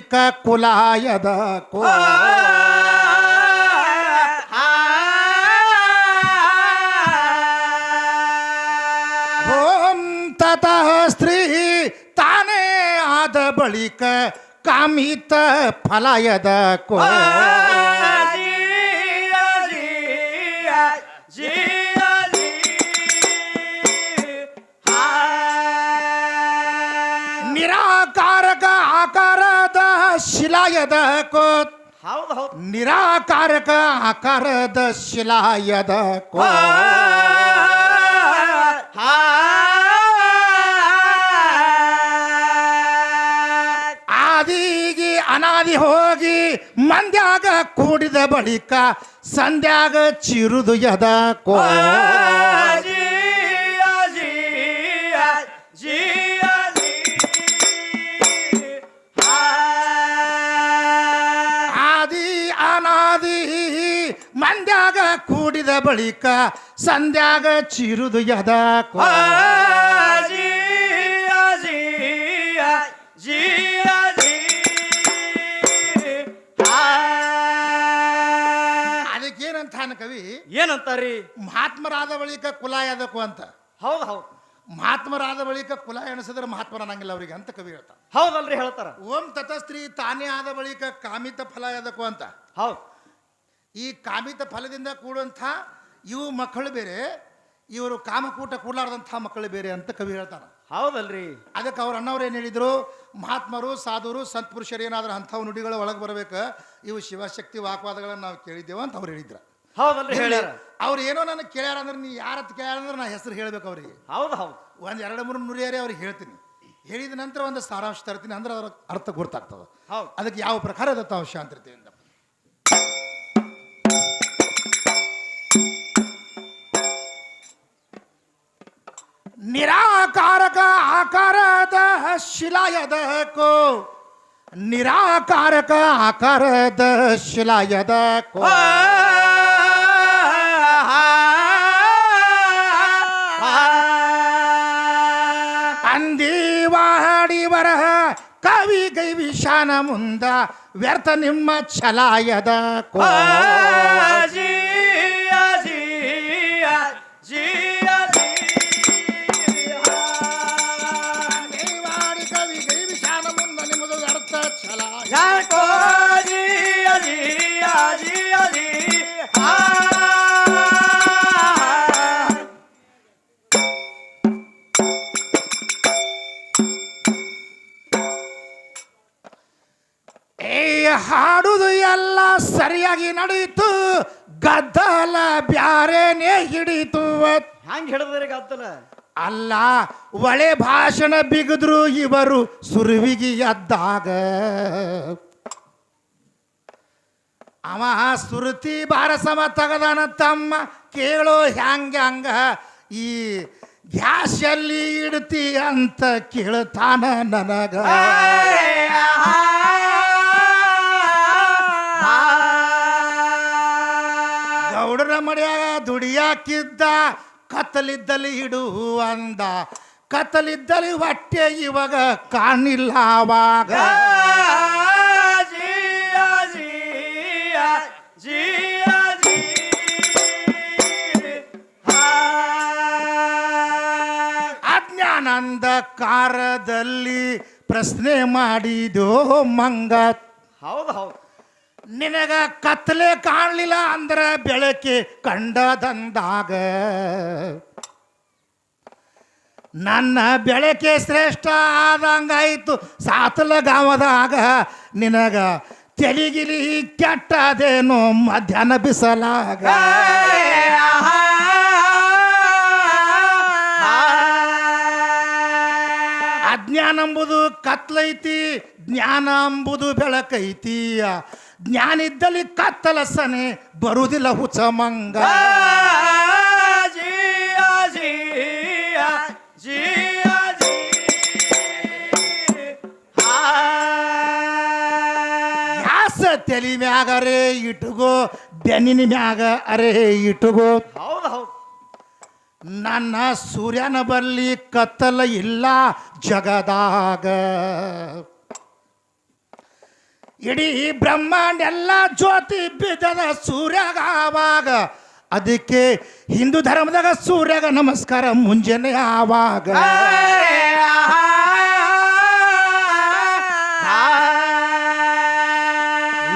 ಬಳಿಕ ಕುಲಾಯದ ಕೋ ಓಂ ತತಃ ಸ್ತ್ರೀ ತಾನೇ ಆದ ಬಳಿಕ ಕಾಮಿತ ಫಲಾಯದ ಕೋ ನಿರಾಕಾರಕ ಆಕಾರದ ಶಿಲಾಯದ ಕೋ ನಿರಾಕಾರಕ ಆಕಾರದ ಶಿಲಾಯದ ಕೋ ಆದಿಗೆ ಅನಾದಿ ಹೋಗಿ ಮಂದ್ಯಾಗ ಕೂಡಿದ ಬಳಿಕ ಸಂಧ್ಯಾಗ ಚಿರುದು ಯದ ಕೋ ಆದಿ ಅನಾದಿ ಮಂದ್ಯಾಗ ಕೂಡಿದ ಬಳಿಕ ಸಂಧ್ಯಾಗ ಚಿರುದು ಯದ ಕೋ ಅದಕ್ಕೇನಂತ ಕವಿ ಏನಂತಾರಿ ಮಹಾತ್ಮರಾದ ಬಳಿಕ ಕುಲ ಯಾದಕು ಅಂತ ಹೌದು ಹೌದು ಮಹಾತ್ಮರಾದ ಬಳಿಕ ಕುಲ ಎಣಿಸಿದ್ರೆ ಮಹಾತ್ಮರ ಅನ್ನಂಗಿಲ್ಲ ಅವರಿಗೆ ಅಂತ ಕವಿ ಹೇಳ್ತಾರೆ ಹೌದಲ್ರಿ ಹೇಳ್ತಾರ ಓಂ ತತಸ್ತ್ರೀ ತಾನೇ ಆದ ಬಳಿಕ ಕಾಮಿತ ಫಲ ಯಾದಕು ಅಂತ ಹೌದು ಈ ಕಾಮಿತ ಫಲದಿಂದ ಕೂಡುವಂಥ ಇವು ಮಕ್ಕಳು ಬೇರೆ ಇವರು ಕಾಮಕೂಟ ಕೂಡಲಾರ್ದಂಥ ಮಕ್ಕಳು ಬೇರೆ ಅಂತ ಕವಿ ಹೇಳ್ತಾರ ಹೌದಲ್ರಿ ಅದಕ್ಕೆ ಅವ್ರ ಅಣ್ಣವ್ರು ಏನು ಹೇಳಿದ್ರು ಮಹಾತ್ಮರು ಸಾಧುರು ಸಂತ ಪುರುಷರು ಏನಾದ್ರೂ ಅಂಥವು ನುಡಿಗಳು ಒಳಗೆ ಬರಬೇಕು ಇವು ಶಿವಶಕ್ತಿ ವಾಕ್ವಾದಗಳನ್ನು ನಾವು ಕೇಳಿದ್ದೇವೆ ಅಂತ ಅವ್ರು ಹೇಳಿದ್ರು ಹೌದಲ್ರಿ ಹೇಳ್ಯಾರ ಅವ್ರು ಏನೋ ನನಗೆ ಕೇಳ್ಯಾರ ಅಂದ್ರೆ ನೀ ಯಾರತ್ ಕೇಳ್ಯಾರ ಅಂದ್ರೆ ನಾ ಹೆಸರು ಹೇಳ್ಬೇಕು ಅವ್ರಿಗೆ ಹೌದು ಹೌದು ಒಂದು 2-3 ನುಡಿಯಾರೆ ಅವ್ರಿಗೆ ಹೇಳ್ತೀನಿ ಹೇಳಿದ ನಂತರ ಒಂದು ಸಾರಾಂಶ ತರ್ತೀನಿ ಅಂದ್ರೆ ಅವ್ರ ಅರ್ಥ ಗೊತ್ತಾಗ್ತದೆ ಹೌದು ಅದಕ್ಕೆ ಯಾವ ಪ್ರಕಾರ ದತ್ತಾಂಶ ಅಂತಿರ್ತೀವಿ ಅಂತ ನಿರಾಕಾರಕ ಆಕಾರದ ಶಿಲಾಯದ ಕೋ ನಿರಾಕಾರಕ ಆಕಾರದ ಶಿಲಾಯದ ಕೋ ಅಂದಿವಾಡಿ ಬರಹ ಕವಿ ಗೈವಿಶಾನ ಮುಂದ ವ್ಯರ್ಥ ನಿಮ್ಮ ಛಲಾಯದ ಕೋ ಹಾಡುದು ಎಲ್ಲ ಸರಿಯಾಗಿ ನಡೀತು ಗದ್ದಲ ಬ್ಯಾರೇನೆ ಹಿಡಿತು ಹ್ಯಾಂಗ ಹಿಡಿದ್ರಿ ಗದ್ದಲ ಅಲ್ಲ ಒಳೆ ಭಾಷಣ ಬಿಗಿದ್ರು ಇವರು ಸುರುವಿಗಿ ಎದ್ದಾಗ ಅವ ಸುರುತಿ ಬಾರಸಮ ತಗದಾನ ತಮ್ಮ ಕೇಳೋ ಹ್ಯಾಂಗ ಈ ಗ್ಯಾಸ್ ಎಲ್ಲಿ ಇಡ್ತಿ ಅಂತ ಕೇಳ್ತಾನ ನನಗ ಗೌಡರ ಮಡ್ಯಾಗ ದುಡಿಯಾಕಿದ್ದ ಕತ್ತಲಿದ್ದಲ್ಲಿ ಇಡು ಅಂದ ಕತ್ತಲಿದ್ದಲ್ಲಿ ಹೊಟ್ಟೆ ಇವಾಗ ಕಾಣಿಲ್ಲ ಆವಾಗ ಅಜ್ಞಾನಂದ ಕಾರದಲ್ಲಿ ಪ್ರಶ್ನೆ ಮಾಡಿದೋ ಮಂಗ ಹೌದು ಹೌದು ನಿನಗ ಕತ್ತಲೆ ಕಾಣಲಿಲ್ಲ ಅಂದ್ರೆ ಬೆಳಕೆ ಕಂಡದಂದಾಗ ನನ್ನ ಬೆಳಕೆ ಶ್ರೇಷ್ಠ ಆದಂಗಾಯ್ತು ಸಾತಲ ಗಾವದಾಗ ನಿನಗ ತೆಲಿಗಿಲಿ ಕೆಟ್ಟದೇನೋ ಮಧ್ಯಾಹ್ನ ಬಿಸಲಾಗ ಅಜ್ಞಾನ ಎಂಬುದು ಕತ್ಲೈತಿ ಜ್ಞಾನ ಎಂಬುದು ಬೆಳಕೈತಿ ಜ್ಞಾನ ಇದ್ದಲ್ಲಿ ಕತ್ತಲ ಸನೆ ಬರುವುದಿಲ್ಲ ಹುಚ್ಚ ಮಂಗ ಯಾಸ ತಲಿ ಮ್ಯಾಗ ಅರೇ ಇಟ್ಗೋ ಬೆನ್ನಿನ ಮ್ಯಾಗ ಅರೇ ಇಟ್ಗೋ ಹೌದು ಹೌದು ನನ್ನ ಸೂರ್ಯನ ಬಲ್ಲಿ ಕತ್ತಲ ಇಲ್ಲ ಜಗದಾಗ ಇಡೀ ಬ್ರಹ್ಮಾಂಡ ಎಲ್ಲ ಜ್ಯೋತಿ ಬಿದ್ದದ ಸೂರ್ಯಾಗ ಆವಾಗ ಅದಕ್ಕೆ ಹಿಂದೂ ಧರ್ಮದಾಗ ಸೂರ್ಯಾಗ ನಮಸ್ಕಾರ ಮುಂಜಾನೆ ಆವಾಗ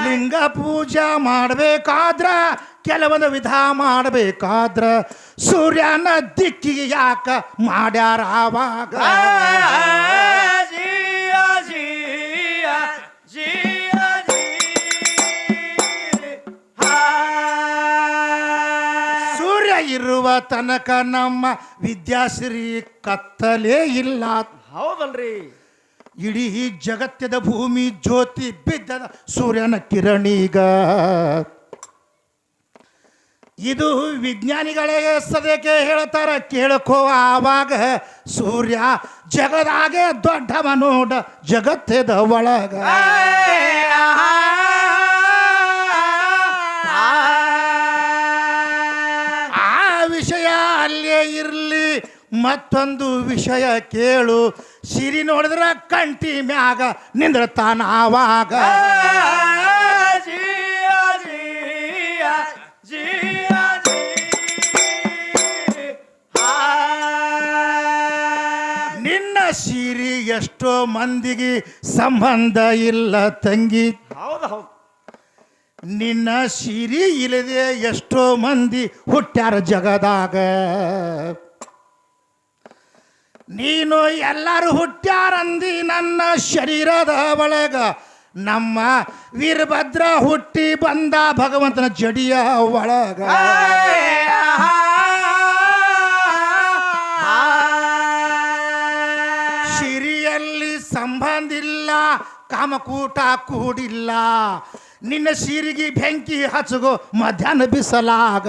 ಲಿಂಗ ಪೂಜಾ ಮಾಡಬೇಕಾದ್ರ ಕೆಲವೊಂದು ವಿಧ ಮಾಡಬೇಕಾದ್ರ ಸೂರ್ಯನ ದಿಕ್ಕಿಗೆ ಯಾಕ ಮಾಡ್ಯಾರ ಆವಾಗ ಸೂರ್ಯ ಇರುವ ತನಕ ನಮ್ಮ ವಿದ್ಯಾಶ್ರೀ ಕತ್ತಲೇ ಇಲ್ಲ. ಹೌದಲ್ರಿ. ಇಡೀ ಜಗತ್ತದ ಭೂಮಿ ಜ್ಯೋತಿ ಬಿದ್ದದ ಸೂರ್ಯನ ಕಿರಣೀಗ. ಇದು ವಿಜ್ಞಾನಿಗಳೇ ಸದ್ಯಕ್ಕೆ ಹೇಳ್ತಾರ ಕೇಳ್ಕೋ ಆವಾಗ ಸೂರ್ಯ ಜಗದಾಗೆ ದೊಡ್ಡವ ನೋಡ ಜಗತ್ತದ ಒಳಗ. ಆ ವಿಷಯ ಅಲ್ಲೇ ಇರಲಿ, ಮತ್ತೊಂದು ವಿಷಯ ಕೇಳು. ಸಿರಿ ನೋಡಿದ್ರ ಕಂಟಿ ಮ್ಯಾಗ ನಿಂದ್ರತಾನ ಆವಾಗ. ನಿನ್ನ ಸಿರಿ ಎಷ್ಟೋ ಮಂದಿಗೆ ಸಂಬಂಧ ಇಲ್ಲ ತಂಗಿ. ಹೌದು ಹೌದು. ನಿನ್ನ ಸಿರಿ ಇಲ್ಲದೆ ಎಷ್ಟೋ ಮಂದಿ ಹುಟ್ಟ್ಯಾರ ಜಗದಾಗ. ನೀನು ಎಲ್ಲರೂ ಹುಟ್ಟ್ಯಾರಂದಿ ನನ್ನ ಶರೀರದ ಒಳಗ. ನಮ್ಮ ವೀರಭದ್ರ ಹುಟ್ಟಿ ಬಂದ ಭಗವಂತನ ಜಡಿಯ ಒಳಗ. ಸಿರಿಯಲ್ಲಿ ಸಂಬಂಧ ಇಲ್ಲ, ಕಾಮಕೂಟ ಕೂಡಿಲ್ಲ. ನಿನ್ನ ಸಿರಿಗೆ ಬೆಂಕಿ ಹಚ್ಚಗೋ ಮಧ್ಯಾಹ್ನ ಬಿಸಲಾಗ.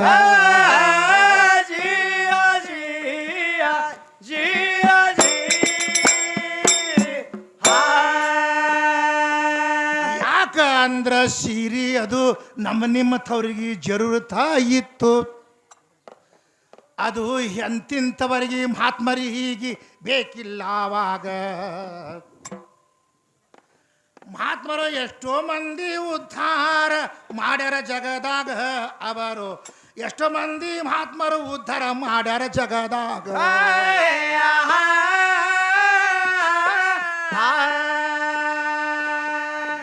ಯಾಕ ಅಂದ್ರ ಸಿರಿ ಅದು ನಮ್ಮ ನಿಮ್ಮಥವ್ರಿಗೆ ಜರೂರತ ಇತ್ತು. ಅದು ಎಂತಿಂಥವರಿಗೆ ಮಹಾತ್ಮರಿಗೆ ಬೇಕಿಲ್ಲ ಆವಾಗ. ಮಹಾತ್ಮರು ಎಷ್ಟೋ ಮಂದಿ ಉದ್ಧಾರ ಮಾಡ್ಯಾರ ಜಗದಾಗ. ಅವರು ಎಷ್ಟೋ ಮಂದಿ ಮಹಾತ್ಮರು ಉದ್ಧಾರ ಮಾಡ್ಯಾರ ಜಗದಾಗ.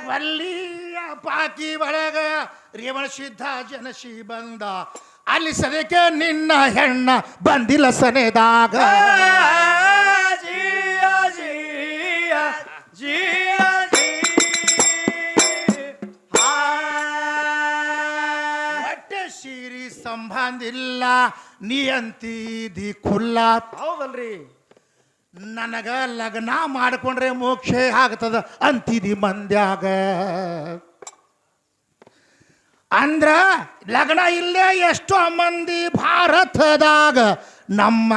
ವಲ್ಲಿಯ ಪಾಕಿ ಒಳಗ ರೇವಣ ಸಿದ್ಧ ಜನಶಿ ಬಂದ. ಅಲ್ಲಿ ಸದ್ಯಕ್ಕೆ ನಿನ್ನ ಹೆಣ್ಣ ಬಂದಿಲ್ಲ ಸನೆದಾಗ. ಹೊಟ್ಟೆ ಸೀರಿ ಸಂಬಂಧ ಇಲ್ಲ, ನೀ ಅಂತೀದಿ ಖುಲ್ಲ. ಹೌದಲ್ರಿ. ನನಗ ಲಗ್ನ ಮಾಡಿಕೊಂಡ್ರೆ ಮೋಕ್ಷ ಆಗ್ತದ ಅಂತಿದಿ ಮಂದ್ಯಾಗ. ಅಂದ್ರ ಲಗ್ನ ಇಲ್ಲೇ ಎಷ್ಟೋ ಮಂದಿ ಭಾರತದಾಗ ನಮ್ಮ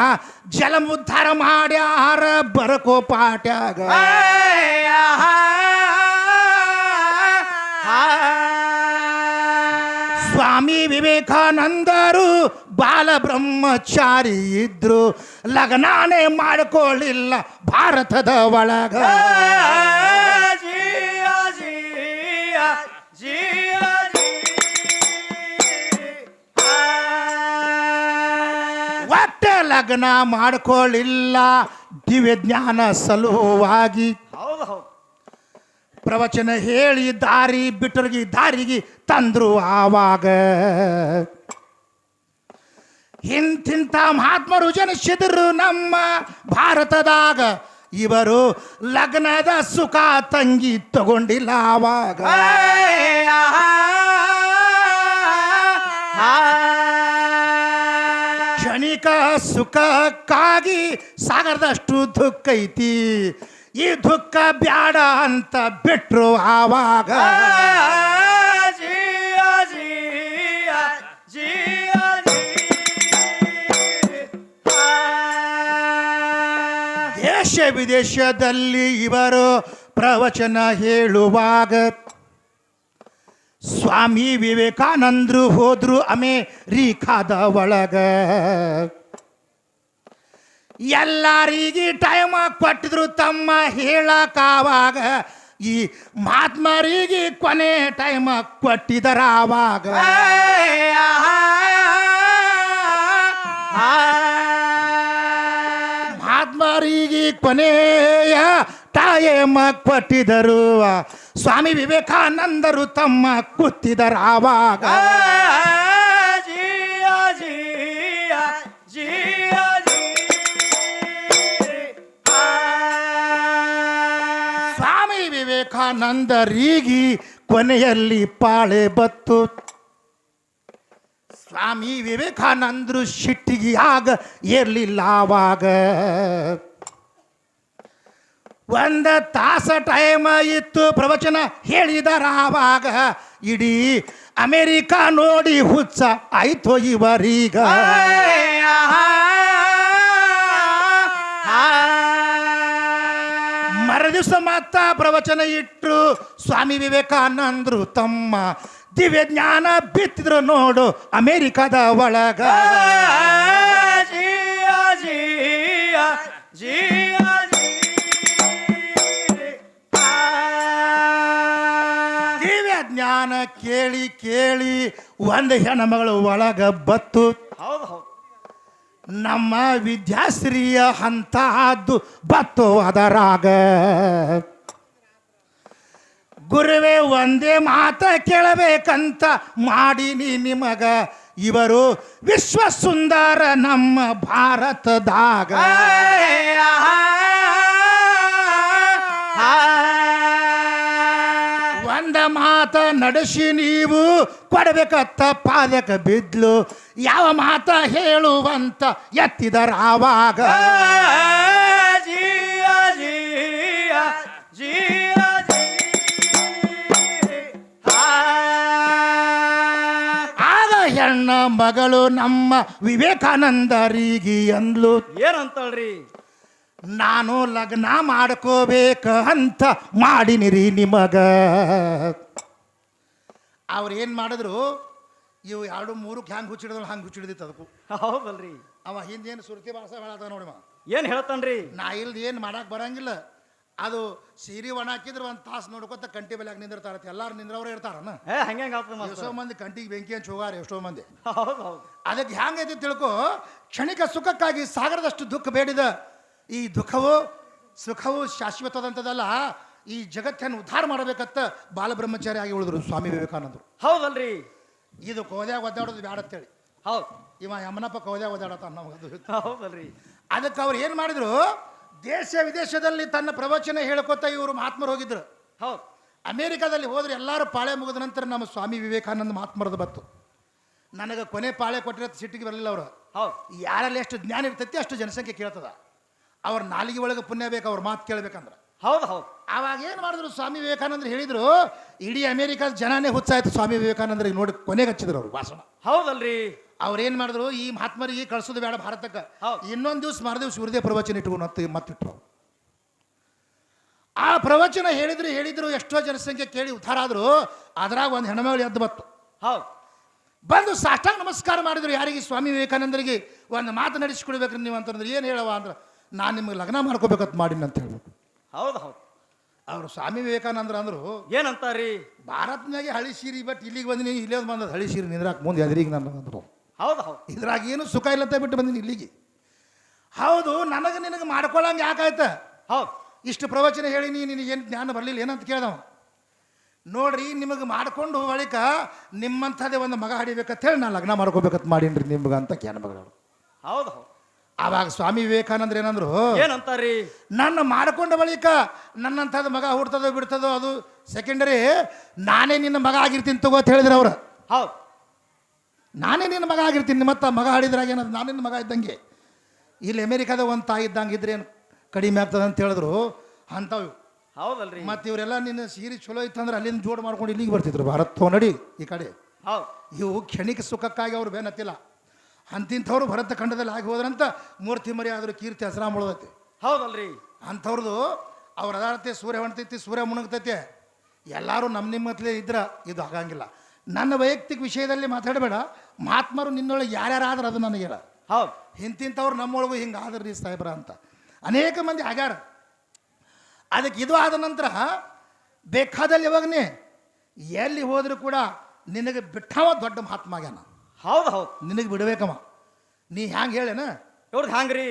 ಜಲಮುದ್ಧಾರ ಮಾಡ್ಯಾರ ಬರಕೋ ಪಾಟ್ಯಾಗ. ಸ್ವಾಮಿ ವಿವೇಕಾನಂದರು ಬಾಲ ಬ್ರಹ್ಮಚಾರಿ ಇದ್ರು, ಲಗ್ನಾನೇ ಮಾಡ್ಕೊಳ್ಳಿಲ್ಲ ಭಾರತದ ಒಳಗ. ಒಟ್ಟೆ ಲಗ್ನ ಮಾಡ್ಕೊಳ್ಳಿಲ್ಲ ದಿವ್ಯ ಜ್ಞಾನ ಸಲುವಾಗಿ. ಹೌದು ಹೌದು. ಪ್ರವಚನ ಹೇಳಿ ದಾರಿ ಬಿಟ್ಟರಿಗೆ ದಾರಿಗೆ ತಂದ್ರು ಆವಾಗ. ಇಂತಿಂಥ ಮಹಾತ್ಮರು ಜನಿಸಿದ್ರು ನಮ್ಮ ಭಾರತದಾಗ. ಇವರು ಲಗ್ನದ ಸುಖ ತಂಗಿ ತಗೊಂಡಿಲ್ಲ ಆವಾಗ. ಕ್ಷಣಿಕ ಸುಖಕ್ಕಾಗಿ ಸಾಗರದಷ್ಟು ದುಃಖ ಐತಿ. ಈ ದುಃಖ ಬ್ಯಾಡ ಅಂತ ಬಿಟ್ರು ಆವಾಗ. ದೇಶ ವಿದೇಶದಲ್ಲಿ ಇವರು ಪ್ರವಚನ ಹೇಳುವಾಗ ಸ್ವಾಮಿ ವಿವೇಕಾನಂದರು ಹೋದ್ರು ಅಮೇರಿಕಾದ ಒಳಗ. ಎಲ್ಲರಿಗೆ ಟೈಮ್ ಕೊಟ್ಟಿದ್ರು ತಮ್ಮ ಹೇಳಕ್ಕಾವಾಗ. ಈ ಮಹಾತ್ಮರಿಗೆ ಕೊನೆ ಟೈಮ್ ಕೊಟ್ಟಿದರ ಆವಾಗ ಮಹಾತ್ಮರಿಗೆ ಕೊನೆಯ ಟೈಮ್ ಕೊಟ್ಟಿದರು ಸ್ವಾಮಿ ವಿವೇಕಾನಂದರು ತಮ್ಮ ಕೂತಿದರ ಆವಾಗ ಸ್ವಾಮಿ ವಿವೇಕಾನಂದರಿಗೆ ಕೊನೆಯಲ್ಲಿ ಪಾಳೆ ಬತ್ತು ಸ್ವಾಮಿ ವಿವೇಕಾನಂದರು ಶಿಟ್ಟಿಗೆ ಆಗ ಏರ್ಲಿಲ್ಲ ಆವಾಗ ಒಂದು ತಾಸ ಟೈಮ್ ಇತ್ತು ಪ್ರವಚನ ಹೇಳಿದರ ಆವಾಗ ಇಡೀ ಅಮೇರಿಕಾ ನೋಡಿ ಹುಚ್ಚ ಆಯ್ತು ಇವರೀಗ ಮರದಿವಸ ಮತ್ತ ಪ್ರವಚನ ಇಟ್ಟರು ಸ್ವಾಮಿ ವಿವೇಕಾನಂದರು ತಮ್ಮ ದಿವ್ಯ ಜ್ಞಾನ ಬಿತ್ತಿದ್ರು ನೋಡು ಅಮೇರಿಕಾದ ಒಳಗ ದಿವ್ಯ ಜ್ಞಾನ ಕೇಳಿ ಕೇಳಿ ಒಂದು ಹೆಣ್ಮಗಳು ಒಳಗ ಬತ್ತು ನಮ್ಮ ವಿದ್ಯಾಶ್ರೀಯ ಅಂತಹದ್ದು ಬತ್ತು ಅದರಾಗ ಗುರುವೇ ಒಂದೇ ಮಾತ ಕೇಳಬೇಕಂತ ಮಾಡೀನಿ ನಿಮಗ ಇವರು ವಿಶ್ವ ಸುಂದರ ನಮ್ಮ ಭಾರತದಾಗ ಒಂದ ಮಾತ ನಡೆಸಿ ನೀವು ಕೊಡಬೇಕತ್ತ ಪಾದಕ ಬಿದ್ಲು ಯಾವ ಮಾತ ಹೇಳುವಂತ ಎತ್ತಿದರ ಆವಾಗ ಆಗ ಹೆಣ್ಣ ಮಗಳು ನಮ್ಮ ವಿವೇಕಾನಂದರಿಗೆ ಅಂದ್ಲು ಏನಂತಳ್ರಿ ನಾನು ಲಗ್ನ ಮಾಡ್ಕೋಬೇಕ ಅಂತ ಮಾಡಿನಿರಿ ನಿಮಗ ಅವ್ರು ಏನು ಮಾಡಿದ್ರು ಇವು 2-3 ಹ್ಯಾಂಗೆ ಹುಚ್ಚಿಡಿದ್ರು ಹಂಗೆ ಹುಚ್ಚಿಡಿದಿತ್ತು ಅದಕ್ಕೂ ಹೌದಲ್ರಿ ಅವ ಹಿಂದೇನು ಸುರ್ತಿ ಭಾಷೆ ಹೇಳತ್ತ ನೋಡಿ ಏನ್ ಹೇಳ್ತಾನ್ರಿ ನಾ ಇಲ್ದು ಏನು ಮಾಡಕ್ಕೆ ಬರಂಗಿಲ್ಲ ಅದು ಸೀರೆ ಒಣ ಹಾಕಿದ್ರೆ ಒಂದು ತಾಸು ನೋಡ್ಕೊತ ಕಂಟಿ ಬೆಲೆಯಾಗ ನಿಂದಿರ್ತಾರತ್ತೆ ಎಲ್ಲಾರು ನಿಂದ್ರವ್ರೆ ಇರ್ತಾರನ ಎಷ್ಟೋ ಮಂದಿ ಕಂಟಿಗೆ ಬೆಂಕಿ ಹಂಚ್ ಹೋಗಾರ ಎಷ್ಟೋ ಮಂದಿ ಅದಕ್ಕೆ ಹ್ಯಾಂಗೈತಿ ತಿಳ್ಕೊ ಕ್ಷಣಿಕ ಸುಖಕ್ಕಾಗಿ ಸಾಗರದಷ್ಟು ದುಃಖ ಬೇಡಿದ ಈ ದುಃಖವು ಸುಖವು ಶಾಶ್ವತದಂಥದ್ದಲ್ಲ ಈ ಜಗತ್ತನ್ನು ಉದ್ಧಾರ ಮಾಡಬೇಕಂತ ಬಾಲಬ್ರಹ್ಮಚಾರಿ ಆಗಿ ಉಳಿದ್ರು ಸ್ವಾಮಿ ವಿವೇಕಾನಂದರು ಹೌದಲ್ರಿ ಇದು ಕೋದ್ಯಾಗ ಒದ್ದಾಡೋದು ಬ್ಯಾಡ ಅಂತೇಳಿ ಹೌದು ಇವ ಯಮನಪ್ಪ ಕೋದ್ಯಾಗ ಒದ್ದಾಡತ್ತ ನಮಗದು ಹೌದಲ್ರಿ ಅದಕ್ಕೆ ಅವ್ರು ಏನು ಮಾಡಿದ್ರು ದೇಶ ವಿದೇಶದಲ್ಲಿ ತನ್ನ ಪ್ರವಚನ ಹೇಳ್ಕೊತ ಇವರು ಮಹಾತ್ಮರು ಹೋಗಿದ್ರು ಹೌದು ಅಮೇರಿಕಾದಲ್ಲಿ ಹೋದ್ರೆ ಎಲ್ಲರೂ ಪಾಳೆ ಮುಗಿದ ನಂತರ ನಮ್ಮ ಸ್ವಾಮಿ ವಿವೇಕಾನಂದ ಮಹಾತ್ಮರದು ಬತ್ತು ನನಗೆ ಕೊನೆ ಪಾಳೆ ಕೊಟ್ಟಿರೋ ಸಿಟ್ಟಿಗೆ ಬರಲಿಲ್ಲ ಅವರು ಹೌದು ಯಾರಲ್ಲಿ ಎಷ್ಟು ಜ್ಞಾನ ಇರ್ತೈತಿ ಅಷ್ಟು ಜನಸಂಖ್ಯೆ ಕೇಳ್ತದ ಅವ್ರ ನಾಲಿಗೆ ಒಳಗೆ ಪುಣ್ಯ ಬೇಕು ಅವ್ರ ಮಾತು ಕೇಳ್ಬೇಕಂದ್ರೆ ಹೌದು ಹೌದು ಆವಾಗ ಏನು ಮಾಡಿದ್ರು ಸ್ವಾಮಿ ವಿವೇಕಾನಂದರು ಹೇಳಿದ್ರು ಇಡೀ ಅಮೇರಿಕಾದ ಜನನೇ ಹುಚ್ಚಾಯ್ತು ಸ್ವಾಮಿ ವಿವೇಕಾನಂದರಿಗೆ ನೋಡಿ ಕೊನೆಗೆ ಹಚ್ಚಿದ್ರು ಅವ್ರು ಭಾಷಣ ಹೌದಲ್ರಿ ಅವ್ರೇನು ಮಾಡಿದ್ರು ಈ ಮಹಾತ್ಮರಿಗೆ ಕಳಿಸೋದು ಬೇಡ ಭಾರತಕ್ಕೆ ಇನ್ನೊಂದು ದಿವ್ಸ ಮರುದಿವ್ಸ ಇವ್ರದೇ ಪ್ರವಚನ ಇಟ್ಕೊಂಡು ಮತ್ತಿಟ್ರು ಆ ಪ್ರವಚನ ಹೇಳಿದ್ರು ಎಷ್ಟೋ ಜನಸಂಖ್ಯೆ ಕೇಳಿ ಉದ್ಧಾರ ಆದ್ರು ಅದ್ರಾಗ ಒಂದು ಹೆಣ್ಮಗಳು ಎದ್ದು ಬತ್ತು ಹೌದು ಬಂದು ಸಾಷ್ಟಾಂಗ ನಮಸ್ಕಾರ ಮಾಡಿದ್ರು ಯಾರಿಗೆ ಸ್ವಾಮಿ ವಿವೇಕಾನಂದರಿಗೆ ಒಂದು ಮಾತು ನಡೆಸಿಕೊಡ್ಬೇಕ್ರಿ ನೀವು ಅಂತಂದ್ರೆ ಏನು ಹೇಳವ ಅಂದ್ರೆ ನಾನು ನಿಮಗೆ ಲಗ್ನ ಮಾಡ್ಕೋಬೇಕಂತ ಮಾಡೀನಿ ಅಂತ ಹೇಳ್ಬೇಕು ಹೌದು ಹೌದು ಅವರು ಸ್ವಾಮಿ ವಿವೇಕಾನಂದ್ರ ಅಂದರು ಏನಂತಾರಿ ಭಾರತನಾಗೆ ಹಳಿ ಸೀರೆ ಬಟ್ ಇಲ್ಲಿಗೆ ಬಂದಿನಿ ಇಲ್ಲೇ ಬಂದದ್ದು ಹಳಿ ಸೀರೆ ನಿಂದ್ರಾಕ ಮುಂದೆ ಎದುರಿಗೆ ನಾನು ಅಂದರು ಹೌದು ಹೌದು ಇದ್ರಾಗ ಏನು ಸುಖ ಇಲ್ಲ ಅಂತ ಬಿಟ್ಟು ಬಂದಿನಿ ಇಲ್ಲಿಗೆ ಹೌದು ನನಗೆ ನಿನಗೆ ಮಾಡ್ಕೊಳ್ಳಂಗೆ ಯಾಕಾಯ್ತ ಹೌದು ಇಷ್ಟು ಪ್ರವಚನ ಹೇಳಿನಿ ನಿನಗೇನು ಜ್ಞಾನ ಬರಲಿಲ್ಲ ಏನಂತ ಕೇಳ್ದವ ನೋಡ್ರಿ ನಿಮಗೆ ಮಾಡ್ಕೊಂಡು ಬಳಿಕ ನಿಮ್ಮಂಥದ್ದೇ ಒಂದು ಮಗ ಹಡಿಬೇಕಂತ ಹೇಳಿ ನಾನು ಲಗ್ನ ಮಾಡ್ಕೋಬೇಕಂತ ಮಾಡೀನಿ ರೀ ನಿಮ್ಗೆ ಅಂತ ಜ್ಞಾನ ಮಗಳು ಹೌದು ಹೌದು ಆವಾಗ ಸ್ವಾಮಿ ವಿವೇಕಾನಂದ್ರ ಏನಂದ್ರು ಏನಂತಾರಿ ನನ್ನ ಮಾಡ್ಕೊಂಡ ಬಳಿಕ ನನ್ನಂಥದ್ದು ಮಗ ಹುಡ್ತದೋ ಬಿಡ್ತದೋ ಅದು ಸೆಕೆಂಡರಿ ನಾನೇ ನಿನ್ನ ಮಗ ಆಗಿರ್ತೀನಿ ತಗೋ ಅಂತ ಹೇಳಿದ್ರು ಅವ್ರು ಹೌದು ನಾನೇ ನಿನ್ನ ಮಗ ಆಗಿರ್ತೀನಿ ಮತ್ತೆ ಮಗ ಹಾಡಿದ್ರಾಗ ಏನದು ನಾನೇ ನಿನ್ನ ಮಗ ಇದ್ದಂಗೆ ಇಲ್ಲಿ ಅಮೇರಿಕಾದ ಒಂದು ತಾಯಿ ಇದ್ದಂಗೆ ಇದ್ರೆ ಏನು ಕಡಿಮೆ ಆಗ್ತದೆ ಅಂತ ಹೇಳಿದ್ರು ಅಂಥವು ಹೌದಲ್ರಿ ಮತ್ತು ಇವರೆಲ್ಲ ನಿನ್ನ ಸೀರೆ ಚಲೋ ಇತ್ತಂದ್ರೆ ಅಲ್ಲಿಂದ ಜೋಡು ಮಾಡ್ಕೊಂಡು ಇಲ್ಲಿಗೆ ಬರ್ತಿದ್ರು ಭಾರತ ನಡಿ ಈ ಕಡೆ ಹೌದು ಇವು ಕ್ಷಣಿಕ ಸುಖಕ್ಕಾಗಿ ಅವ್ರು ಬೇನತ್ತಿಲ್ಲ ಅಂತಿಂಥವ್ರು ಭರತ ಖಂಡದಲ್ಲಿ ಆಗಿ ಹೋದ್ರಂತ ಮೂರ್ತಿ ಮರಿ ಆದರೂ ಕೀರ್ತಿ ಹೆಸರ ಮಾಡೋದೈತಿ ಹೌದಲ್ರಿ ಅಂಥವ್ರದ್ದು ಅವ್ರ ಅದಾರತೆ ಸೂರ್ಯ ಹೊಣ್ತೈತಿ ಸೂರ್ಯ ಮುಣಗ್ತೈತಿ ಎಲ್ಲರೂ ನಿಮ್ಮತ್ಲೇ ಇದ್ರೆ ಇದು ಆಗಂಗಿಲ್ಲ ನನ್ನ ವೈಯಕ್ತಿಕ ವಿಷಯದಲ್ಲಿ ಮಾತಾಡಬೇಡ ಮಹಾತ್ಮರು ನಿನ್ನೊಳಗೆ ಯಾರ್ಯಾರಾದ್ರೆ ಅದು ನನಗೆ ಹೇಳ ಹೌದು ಇಂತಿಂಥವ್ರು ನಮ್ಮೊಳಗೂ ಹಿಂಗೆ ಆದ್ರಿ ಸಾಹೇಬ್ರ ಅಂತ ಅನೇಕ ಮಂದಿ ಆಗ್ಯಾರ ಅದಕ್ಕೆ ಇದು ಆದ ನಂತರ ಬೇಕಾದಲ್ಲಿ ಯಾವಾಗನೇ ಎಲ್ಲಿ ಹೋದ್ರು ಕೂಡ ನಿನಗೆ ಬಿಟ್ಟವ ದೊಡ್ಡ ಮಹಾತ್ಮ ಆಗ್ಯಾನ. ಹೌದು ಹೌದು. ನಿನಗೆ ಬಿಡಬೇಕಮ್ಮ. ನೀ ಹ್ಯಾಂಗೆ ಹೇಳೇನ, ಇವ್ರದ್ದು ಹ್ಯಾಂಗ್ರಿ?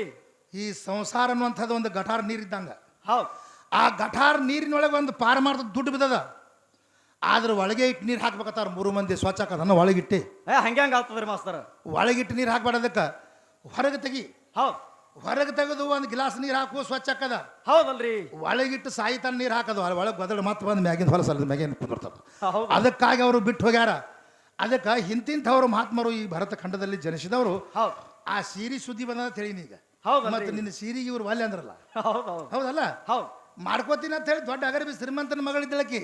ಈ ಸಂಸಾರ ಅನ್ನುವಂಥದ್ದು ಒಂದು ಗಟಾರ ನೀರಿದ್ದಂಗ. ಹೌದು. ಆ ಗಟಾರ ನೀರಿನೊಳಗೆ ಒಂದು ಪಾರಮಾರ್ಥ ದುಡ್ಡು ಬಿದ್ದದ. ಆದ್ರೆ ಒಳಗೆ ಇಟ್ಟು ನೀರು ಹಾಕ್ಬೇಕತ್ತಾರ 3 ಮಂದಿ ಸ್ವಚ್ಛ ಹಾಕದನ್ನ ಒಳಗಿಟ್ಟಿ. ಹಂಗೆ ಆಗ್ತದ್ರಿ ಮಾಸ್ತರ. ಒಳಗಿಟ್ಟು ನೀರು ಹಾಕ್ಬೇಡದಕ್ಕೆ ಹೊರಗೆ ತೆಗಿ. ಹೌದು. ಹೊರಗೆ ತೆಗೆದು ಒಂದು ಗ್ಲಾಸ್ ನೀರು ಹಾಕು, ಸ್ವಚ್ಛ ಹಾಕದ. ಹೌದಲ್ರಿ. ಒಳಗಿಟ್ಟು ಸಾಯಿತಾನ ನೀರು ಹಾಕೋದು, ಒಳಗೆ ಗದಳು ಮತ್ತೆ ಬಂದು ಮ್ಯಾಗಿನ ಹೊಲಸಲ್ಲ ಮ್ಯಾಗಿನ ಕುಂದಿರ್ತದ. ಹೌದು. ಅದಕ್ಕಾಗಿ ಅವರು ಬಿಟ್ಟು ಹೋಗ್ಯಾರ. ಅದಕ್ಕೆ ಇಂತಿಂಥವ್ರು ಮಹಾತ್ಮರು ಈ ಭರತ ಖಂಡದಲ್ಲಿ ಜನಿಸಿದವರು. ಹೌದು. ಆ ಸೀರಿ ಸುದ್ದಿ ಬಂದ ತಿಳಿನಿ ಈಗ. ಹೌದು. ಮತ್ತೆ ನಿನ್ನ ಸೀರಿಗೆ ಇವ್ರು ವಾಲ್ಯ ಅಂದ್ರಲ್ಲ. ಹೌದು ಹೌದು. ಹೌದಲ್ಲ? ಹೌದು. ಮಾಡ್ಕೋತೀನಿ ಅಂತ ಹೇಳಿ ದೊಡ್ಡ ಅಗರಬಿ ಶ್ರೀಮಂತನ ಮಗಳಿದ್ದಳಕಿ.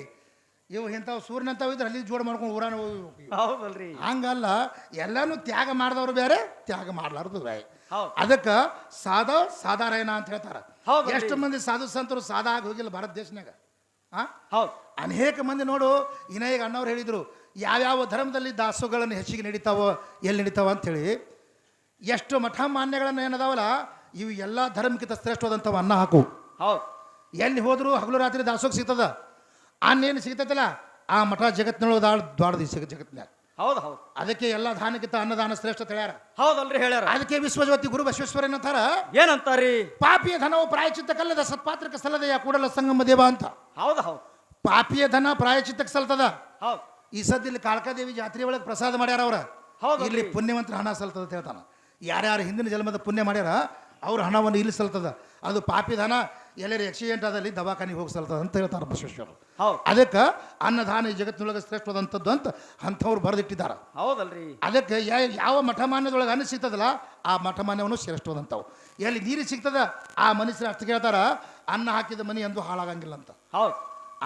ಇವು ಇಂಥವು ಸೂರ್ಯನಂತವು ಇದ್ರೆ ಅಲ್ಲಿ ಜೋಡ್ ಮಾಡ್ಕೊಂಡು ಊರಾನ ಹೌದಲ್ರಿ. ಹಂಗಲ್ಲ, ಎಲ್ಲಾನು ತ್ಯಾಗ ಮಾಡಿದವ್ರು ಬೇರೆ, ತ್ಯಾಗ ಮಾಡ್ಲಾರ್ದು ಬೇರೆ. ಹೌದು. ಅದಕ್ಕೆ ಸಾಧಾರಣ ಅಂತ ಹೇಳ್ತಾರ. ಹೌದು. ಎಷ್ಟು ಮಂದಿ ಸಾಧು ಸಂತರು ಸಾದಾ ಆಗಿ ಹೋಗಿಲ್ಲ ಭಾರತ ದೇಶನಾಗ. ಹೌದು. ಅನೇಕ ಮಂದಿ ನೋಡು. ಇನ್ನ ಈಗ ಅಣ್ಣವ್ರು ಹೇಳಿದ್ರು ಯಾವ್ಯಾವ ಧರ್ಮದಲ್ಲಿ ದಾಸೋಗಳನ್ನು ಹೆಚ್ಚಿಗೆ ನಡೀತಾವೋ, ಎಲ್ಲಿ ನಡೀತಾವ ಅಂತೇಳಿ. ಎಷ್ಟು ಮಠ ಮಾನ್ಯಗಳನ್ನು ಏನದಾವಲ್ಲ, ಇವು ಎಲ್ಲ ಧರ್ಮಕ್ಕಿಂತ ಶ್ರೇಷ್ಠವಾದಂಥವು ಅನ್ನ ಹಾಕು. ಹೌದು. ಎಲ್ಲಿ ಹೋದ್ರು ಹಗಲು ರಾತ್ರಿ ದಾಸೋಗ ಸಿಗ್ತದ. ಅನ್ನೇನು ಸಿಗ್ತೈತಲ್ಲ ಆ ಮಠ ಜಗತ್ತಿನೊಳಗೆ ದ್ವಾಡದಿ ಜಗತ್ತಿನಾಗ. ಹೌದು ಹೌದು. ಅದಕ್ಕೆ ಎಲ್ಲ ದಾನಕ್ಕಿಂತ ಅನ್ನದಾನ ಶ್ರೇಷ್ಠ ಹೇಳ್ಯಾರ. ಹೌದಲ್ರಿ ಹೇಳ್ಯಾರ. ಅದಕ್ಕೆ ವಿಶ್ವಜ್ಯೋತಿ ಗುರು ಬಸವೇಶ್ವರ ಏನಂತಾರ, ಏನಂತಾರಿ? ಪಾಪಿಯ ಧನವು ಪ್ರಾಯಚಿತ್ತ ಕಲ್ಲದ ಸತ್ಪಾತ್ರಕ್ಕೆ ಸಲ್ಲದೆಯ ಕೂಡಲ ಸಂಗಮ ದೇವ ಅಂತ. ಹೌದು ಹೌದು. ಪಾಪಿಯ ಧನ ಪ್ರಾಯಚಿತ್ತಕ್ಕೆ ಸಲ್ತದ. ಹೌದು. ಈ ಸದ್ಯ ಇಲ್ಲಿ ಕಾಳಕಾದೇವಿ ಜಾತ್ರೆ ಒಳಗೆ ಪ್ರಸಾದ ಮಾಡ್ಯಾರ ಅವ್ರ. ಹೌದು. ಇಲ್ಲಿ ಪುಣ್ಯವಂತರ ಹಣ ಸಲ್ತದ ಅಂತ ಹೇಳ್ತಾನ. ಯಾರ್ಯಾರು ಹಿಂದಿನ ಜನ್ಮದ ಪುಣ್ಯ ಮಾಡ್ಯಾರ ಅವ್ರ ಹಣವನ್ನು ಇಲ್ಲಿ ಸಲ್ತದ. ಅದು ಪಾಪಿ ಧನ ಎಲ್ಲರೂ ಆಕ್ಸಿಡೆಂಟ್ ಆದಲ್ಲಿ ದವಾಖಾನಿಗೆ ಹೋಗಿ ಸಲ್ತದ ಅಂತ ಹೇಳ್ತಾರೆ ಬಸವೇಶ್ವರರು. ಹೌದು. ಅದಕ್ಕೆ ಅನ್ನದಾನ ಈ ಜಗತ್ತಿನೊಳಗೆ ಶ್ರೇಷ್ಠವಾದಂಥದ್ದು ಅಂತ ಅಂಥವ್ರು ಬರೆದಿಟ್ಟಿದ್ದಾರೆ. ಹೌದಲ್ರಿ. ಅದಕ್ಕೆ ಯಾವ ಮಠಮಾನ್ಯದೊಳಗೆ ಅನ್ನ ಸಿಗ್ತದಲ್ಲ ಆ ಮಠಮಾನ್ಯವನ್ನು ಶ್ರೇಷ್ಠವಾದಂಥವು. ಎಲ್ಲಿ ನೀರು ಸಿಗ್ತದ ಆ ಮನುಷ್ಯರು ಅಷ್ಟು ಕೇಳ್ತಾರ, ಅನ್ನ ಹಾಕಿದ ಮನೆ ಎಂದು ಹಾಳಾಗಂಗಿಲ್ಲ ಅಂತ. ಹೌದು.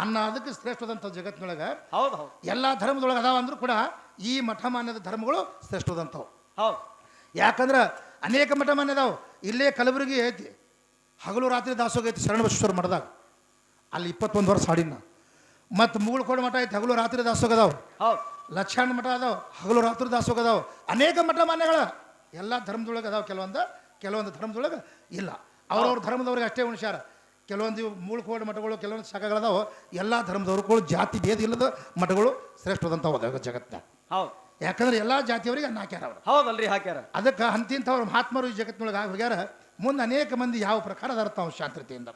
ಅನ್ನ ಅದಕ್ಕೆ ಶ್ರೇಷ್ಠವಾದಂಥ ಜಗತ್ತಿನೊಳಗೆ. ಹೌದು ಹೌದು. ಎಲ್ಲ ಧರ್ಮದೊಳಗೆ ಅದಾವ ಅಂದ್ರೂ ಕೂಡ ಈ ಮಠಮಾನ್ಯದ ಧರ್ಮಗಳು ಶ್ರೇಷ್ಠವಾದಂಥವು. ಹೌದು. ಯಾಕಂದ್ರೆ ಅನೇಕ ಮಠಮಾನ್ಯ ಅದಾವು. ಇಲ್ಲೇ ಕಲಬುರಗಿ ಐತಿ, ಹಗಲು ರಾತ್ರಿ ದಾಸೋಗ ಐತಿ ಶರಣ ಬಸವೇಶ್ವರ ಮಠದಾಗ. ಅಲ್ಲಿ 21 ವರ್ಷ ಹಾಡಿನ. ಮತ್ತು ಮುಗುಳ್ಕೋಡು ಮಠ ಐತಿ, ಹಗಲು ರಾತ್ರಿ ದಾಸೋಗ ಅದಾವ. ಹೌದು. ಲಕ್ಷಾಣ ಮಠ ಅದಾವ, ಹಗಲು ರಾತ್ರಿ ದಾಸೋಗ ಅದಾವ. ಅನೇಕ ಮಠಮಾನ್ಯಗಳ ಎಲ್ಲ ಧರ್ಮದೊಳಗೆ ಅದಾವ. ಕೆಲವೊಂದು ಧರ್ಮದೊಳಗೆ ಇಲ್ಲ. ಅವ್ರವ್ರ ಧರ್ಮದವ್ರಿಗೆ ಅಷ್ಟೇ ಉಣಿಸ್ಯಾರ. ಕೆಲವೊಂದು ಮುಗುಳ್ಕೋಡು ಮಠಗಳು, ಕೆಲವೊಂದು ಶಾಖಗಳದಾವ. ಎಲ್ಲ ಧರ್ಮದವ್ರುಗಳು ಜಾತಿ ಭೇದ ಇಲ್ಲದ ಮಠಗಳು ಶ್ರೇಷ್ಠವಾದಂಥವು ಅದಾವ ಜಗತ್ತ. ಹೌದು. ಯಾಕಂದ್ರೆ ಎಲ್ಲ ಜಾತಿಯವರಿಗೆ ಅನ್ನ ಹಾಕ್ಯಾರ ಅವರು. ಹೌದಲ್ರಿ ಹಾಕ್ಯಾರ. ಅದಕ್ಕೆ ಅಂತಿಂಥವ್ರು ಮಹಾತ್ಮರು ಈ ಜಗತ್ತಿನೊಳಗೆ ಆಗಿ ಹೋಗ್ಯಾರ. ಮುಂದೆ ಅನೇಕ ಮಂದಿ ಯಾವ ಪ್ರಕಾರದ ಅರ್ಥ ಅವ್ರು ಶಾಂತತೆಯಿಂದ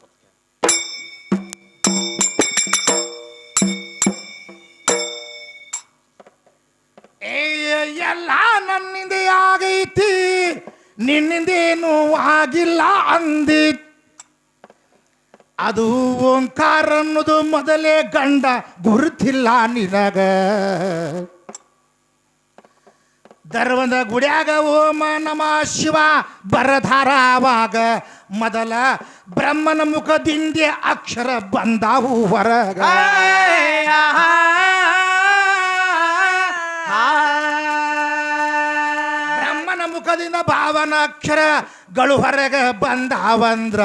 ಎಲ್ಲ ನನ್ನಿಂದೆ ಆಗೈತಿ, ನಿನ್ನಿಂದೇನು ಆಗಿಲ್ಲ ಅಂದಿ. ಅದು ಓಂಕಾರ ಅನ್ನೋದು ಮೊದಲೇ ಗಂಡ ಗುರುತಿಲ್ಲ ನಿನಗ. ಧರ್ಮದ ಗುಡ್ಯಾಗ ಓಮ ನಮ ಶಿವ ಬರಧಾರವಾಗ ಮೊದಲ ಬ್ರಹ್ಮನ ಮುಖದಿಂದ ಅಕ್ಷರ ಬಂದಾವು ಹೊರಗ. ಬ್ರಹ್ಮನ ಮುಖದಿಂದ ಭಾವನ ಅಕ್ಷರಗಳು ಹೊರಗ ಬಂದಾವಂದ್ರ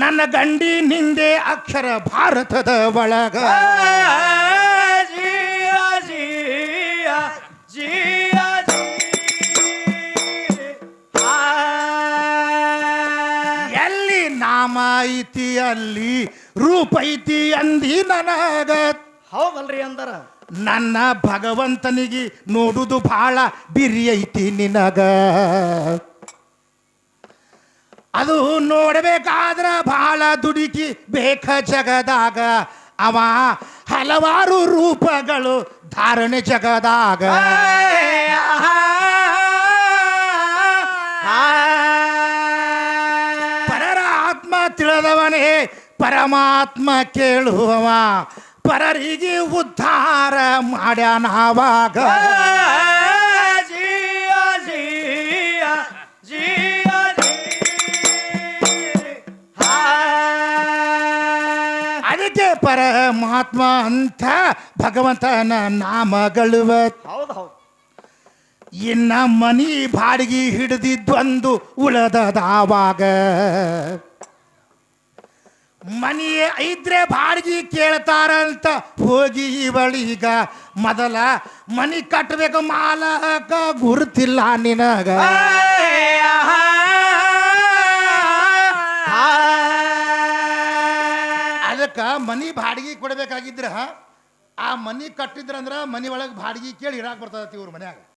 ನನ್ನ ಗಂಡಿ ನಿಂದೆ ಅಕ್ಷರ ಭಾರತದ ಒಳಗ. ಎಲ್ಲಿ ನಾಮ ಐತಿ ಅಲ್ಲಿ ರೂಪ ಐತಿ ಅಂದಿ ನನಗ. ಹೌದಲ್ರಿ ಅಂದಾರ. ನನ್ನ ಭಗವಂತನಿಗೆ ನೋಡುದು ಬಹಳ ಬಿರಿ ಐತಿ ನಿನಗ. ಅದು ನೋಡಬೇಕಾದ್ರ ಬಹಳ ದುಡುಕಿ ಬೇಕ ಜಗದಾಗ. ಅವ ಹಲವಾರು ರೂಪಗಳು ಧಾರಣೆ ಜಗದಾಗ. ಪರರ ಆತ್ಮ ತಿಳಿದವನೇ ಪರಮಾತ್ಮ ಕೇಳುವವ. ಪರರಿಗೆ ಉದ್ಧಾರ ಮಾಡ್ಯಾನಾವಾಗ. ಅದಕ್ಕೆ ಪರಮಾತ್ಮ ಅಂತ ಭಗವಂತನ ನಾಮಗಳುವ. ಹೌದು ಹೌದು. ಇನ್ನ ಮನಿ ಬಾಡಿಗೆ ಹಿಡಿದಿದ್ದೊಂದು ಉಳದದಾವಾಗ. ಮನಿ ಇದ್ರೆ ಬಾಡಿಗೆ ಕೇಳ್ತಾರಂತ ಹೋಗಿ ಇವಳೀಗ ಮೊದಲ ಮನಿ ಕಟ್ಟಬೇಕು ಮಾಲಕ ಗುರುತಿಲ್ಲ ನಿನಗ. ಅದಕ್ಕೆ ಮನಿ ಬಾಡಿಗೆ ಕೊಡಬೇಕಾಗಿದ್ರ ಆ ಮನಿ ಕಟ್ಟಿದ್ರಂದ್ರ ಮನಿ ಒಳಗೆ ಬಾಡಿಗೆ ಕೇಳಿ ಇರಾಕ್ ಬರ್ತದತಿ ಇವ್ರ ಮನ್ಯಾಗ